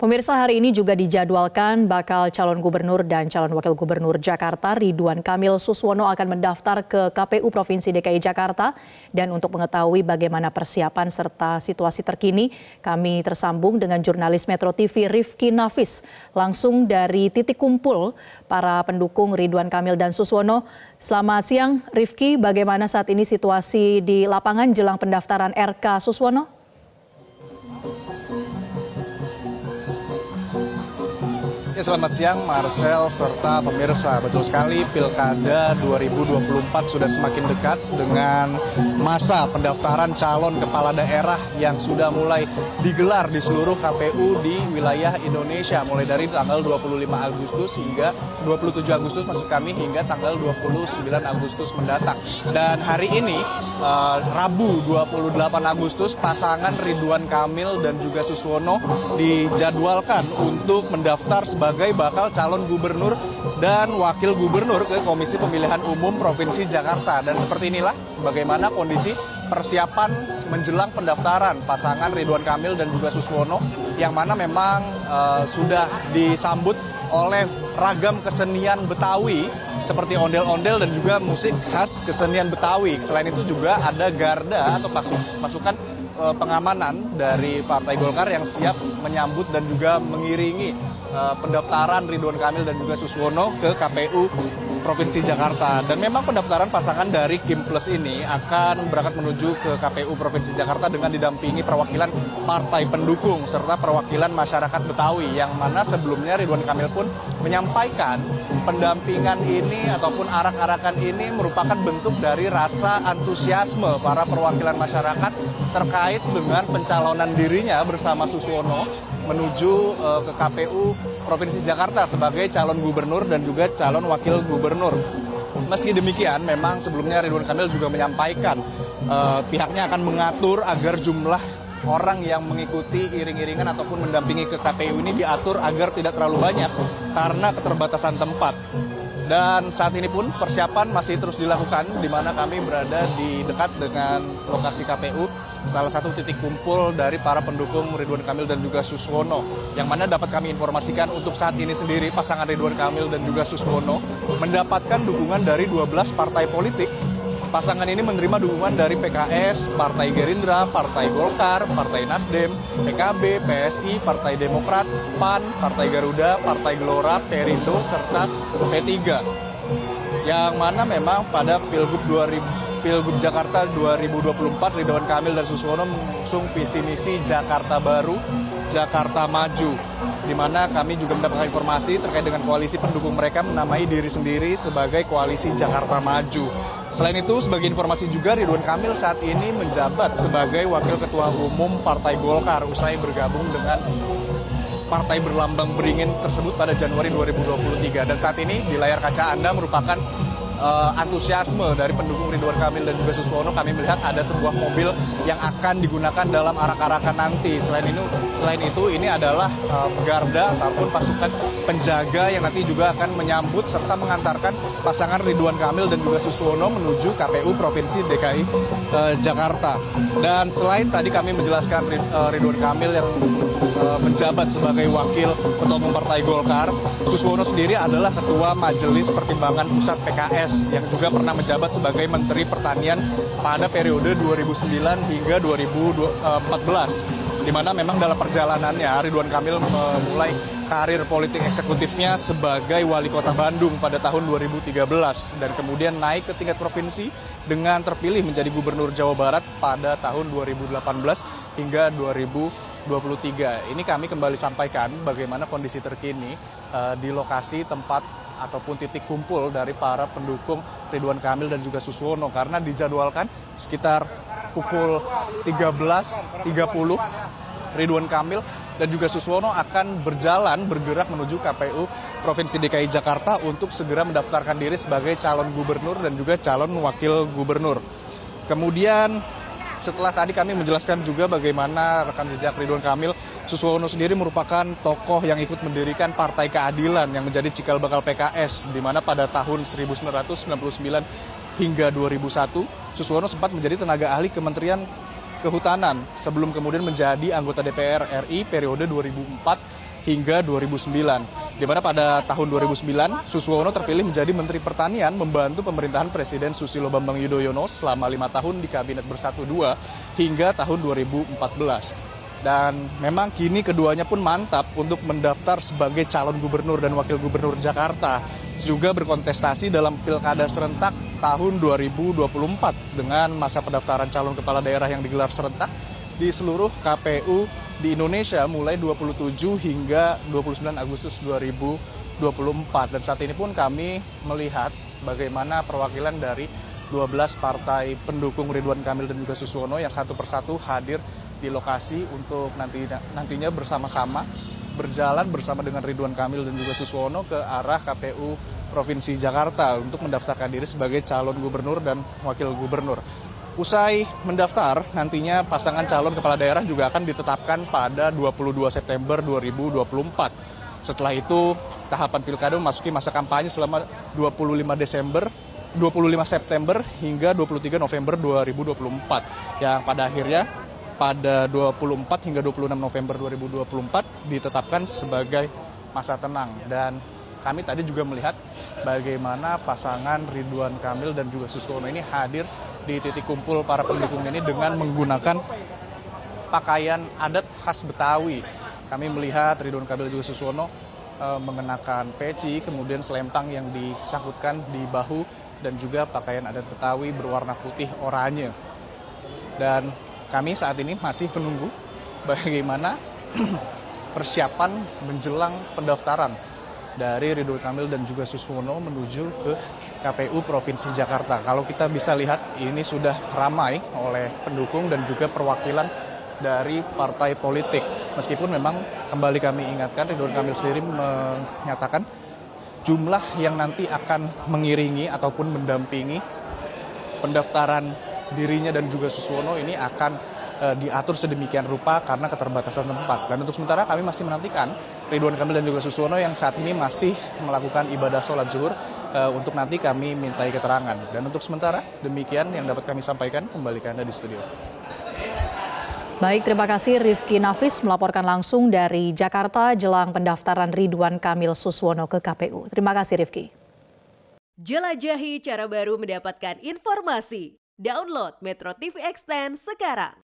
Pemirsa, hari ini juga dijadwalkan bakal calon gubernur dan calon wakil gubernur Jakarta Ridwan Kamil Suswono akan mendaftar ke KPU Provinsi DKI Jakarta. Dan untuk mengetahui bagaimana persiapan serta situasi terkini, kami tersambung dengan jurnalis Metro TV Rifki Nafis langsung dari titik kumpul para pendukung Ridwan Kamil dan Suswono. Selamat siang Rifki, bagaimana saat ini situasi di lapangan jelang pendaftaran RK Suswono? Selamat siang Marcel serta pemirsa. Betul sekali, Pilkada 2024 sudah semakin dekat dengan masa pendaftaran calon kepala daerah yang sudah mulai digelar di seluruh KPU di wilayah Indonesia. Mulai dari tanggal 25 Agustus hingga 27 Agustus maksud kami hingga tanggal 29 Agustus mendatang. Dan hari ini Rabu 28 Agustus pasangan Ridwan Kamil dan juga Suswono dijadwalkan untuk mendaftar sebagai bakal calon gubernur dan wakil gubernur ke Komisi Pemilihan Umum Provinsi Jakarta. Dan seperti inilah bagaimana kondisi persiapan menjelang pendaftaran pasangan Ridwan Kamil dan juga Suswono, yang mana memang sudah disambut oleh ragam kesenian Betawi seperti ondel-ondel dan juga musik khas kesenian Betawi. Selain itu juga ada garda atau pasukan pengamanan dari Partai Golkar yang siap menyambut dan juga mengiringi pendaftaran Ridwan Kamil dan juga Suswono ke KPU Provinsi Jakarta. Dan memang pendaftaran pasangan dari Kim Plus ini akan berangkat menuju ke KPU Provinsi Jakarta dengan didampingi perwakilan partai pendukung serta perwakilan masyarakat Betawi, yang mana sebelumnya Ridwan Kamil pun menyampaikan pendampingan ini ataupun arak-arakan ini merupakan bentuk dari rasa antusiasme para perwakilan masyarakat terkait dengan pencalonan dirinya bersama Suswono menuju ke KPU Provinsi Jakarta sebagai calon gubernur dan juga calon wakil gubernur. Meski demikian, memang sebelumnya Ridwan Kamil juga menyampaikan pihaknya akan mengatur agar jumlah orang yang mengikuti iring-iringan ataupun mendampingi ke KPU ini diatur agar tidak terlalu banyak karena keterbatasan tempat. Dan saat ini pun persiapan masih terus dilakukan, di mana kami berada di dekat dengan lokasi KPU, salah satu titik kumpul dari para pendukung Ridwan Kamil dan juga Suswono, yang mana dapat kami informasikan untuk saat ini sendiri pasangan Ridwan Kamil dan juga Suswono mendapatkan dukungan dari 12 partai politik. Pasangan ini menerima dukungan dari PKS, Partai Gerindra, Partai Golkar, Partai Nasdem, PKB, PSI, Partai Demokrat, PAN, Partai Garuda, Partai Gelora, Perindo, serta P3. Yang mana memang pada Pilgub Jakarta 2024, Ridwan Kamil dan Suswono mengusung visi misi Jakarta Baru, Jakarta Maju, di mana kami juga mendapatkan informasi terkait dengan koalisi pendukung mereka menamai diri sendiri sebagai Koalisi Jakarta Maju. Selain itu, sebagai informasi juga, Ridwan Kamil saat ini menjabat sebagai Wakil Ketua Umum Partai Golkar usai bergabung dengan partai berlambang beringin tersebut pada Januari 2023. Dan saat ini di layar kaca Anda merupakan antusiasme dari pendukung Ridwan Kamil dan juga Suswono. Kami melihat ada sebuah mobil yang akan digunakan dalam arak-arakan nanti. Selain itu ini adalah garda ataupun pasukan penjaga yang nanti juga akan menyambut serta mengantarkan pasangan Ridwan Kamil dan juga Suswono menuju KPU Provinsi DKI Jakarta. Dan selain tadi kami menjelaskan Ridwan Kamil yang menjabat sebagai Wakil Ketua Umum Partai Golkar, Suswono sendiri adalah Ketua Majelis Pertimbangan Pusat PKS yang juga pernah menjabat sebagai Menteri Pertanian pada periode 2009 hingga 2014, di mana memang dalam perjalanannya Ridwan Kamil memulai karir politik eksekutifnya sebagai Wali Kota Bandung pada tahun 2013 dan kemudian naik ke tingkat provinsi dengan terpilih menjadi Gubernur Jawa Barat pada tahun 2018 hingga 2023. Ini kami kembali sampaikan bagaimana kondisi terkini di lokasi tempat ataupun titik kumpul dari para pendukung Ridwan Kamil dan juga Suswono, karena dijadwalkan sekitar pukul 13.30 Ridwan Kamil dan juga Suswono akan bergerak menuju KPU Provinsi DKI Jakarta untuk segera mendaftarkan diri sebagai calon gubernur dan juga calon wakil gubernur. Kemudian setelah tadi kami menjelaskan juga bagaimana rekam jejak Ridwan Kamil, Suswono sendiri merupakan tokoh yang ikut mendirikan Partai Keadilan yang menjadi cikal bakal PKS, di mana pada tahun 1999 hingga 2001, Suswono sempat menjadi tenaga ahli Kementerian Kehutanan sebelum kemudian menjadi anggota DPR RI periode 2004 hingga 2009. Di mana pada tahun 2009, Suswono terpilih menjadi Menteri Pertanian membantu pemerintahan Presiden Susilo Bambang Yudhoyono selama 5 tahun di Kabinet Bersatu II hingga tahun 2014. Dan memang kini keduanya pun mantap untuk mendaftar sebagai calon gubernur dan wakil gubernur Jakarta. Juga berkontestasi dalam pilkada serentak tahun 2024 dengan masa pendaftaran calon kepala daerah yang digelar serentak di seluruh KPU di Indonesia mulai 27 hingga 29 Agustus 2024. Dan saat ini pun kami melihat bagaimana perwakilan dari 12 partai pendukung Ridwan Kamil dan juga Suswono yang satu persatu hadir di lokasi untuk nantinya bersama-sama berjalan bersama dengan Ridwan Kamil dan juga Suswono ke arah KPU Provinsi Jakarta untuk mendaftarkan diri sebagai calon gubernur dan wakil gubernur. Usai mendaftar, nantinya pasangan calon kepala daerah juga akan ditetapkan pada 22 September 2024. Setelah itu, tahapan pilkada memasuki masa kampanye selama 25 September hingga 23 November 2024. Yang pada akhirnya pada 24 hingga 26 November 2024 ditetapkan sebagai masa tenang. Dan kami tadi juga melihat bagaimana pasangan Ridwan Kamil dan juga Suswono ini hadir di titik kumpul para pendukung ini dengan menggunakan pakaian adat khas Betawi. Kami melihat Ridwan Kamil dan juga Suswono mengenakan peci, kemudian selempang yang disangkutkan di bahu dan juga pakaian adat Betawi berwarna putih oranye. Dan kami saat ini masih menunggu bagaimana persiapan menjelang pendaftaran dari Ridwan Kamil dan juga Suswono menuju ke KPU Provinsi Jakarta. Kalau kita bisa lihat, ini sudah ramai oleh pendukung dan juga perwakilan dari partai politik. Meskipun memang kembali kami ingatkan, Ridwan Kamil sendiri menyatakan jumlah yang nanti akan mengiringi ataupun mendampingi pendaftaran dirinya dan juga Suswono ini akan diatur sedemikian rupa karena keterbatasan tempat. Dan untuk sementara kami masih menantikan Ridwan Kamil dan juga Suswono yang saat ini masih melakukan ibadah sholat zuhur untuk nanti kami mintai keterangan. Dan untuk sementara demikian yang dapat kami sampaikan, kembali ke Anda di studio. Baik, terima kasih Rifki Nafis melaporkan langsung dari Jakarta jelang pendaftaran Ridwan Kamil Suswono ke KPU. Terima kasih Rifki. Jelajahi cara baru mendapatkan informasi. Download Metro TV Extend sekarang.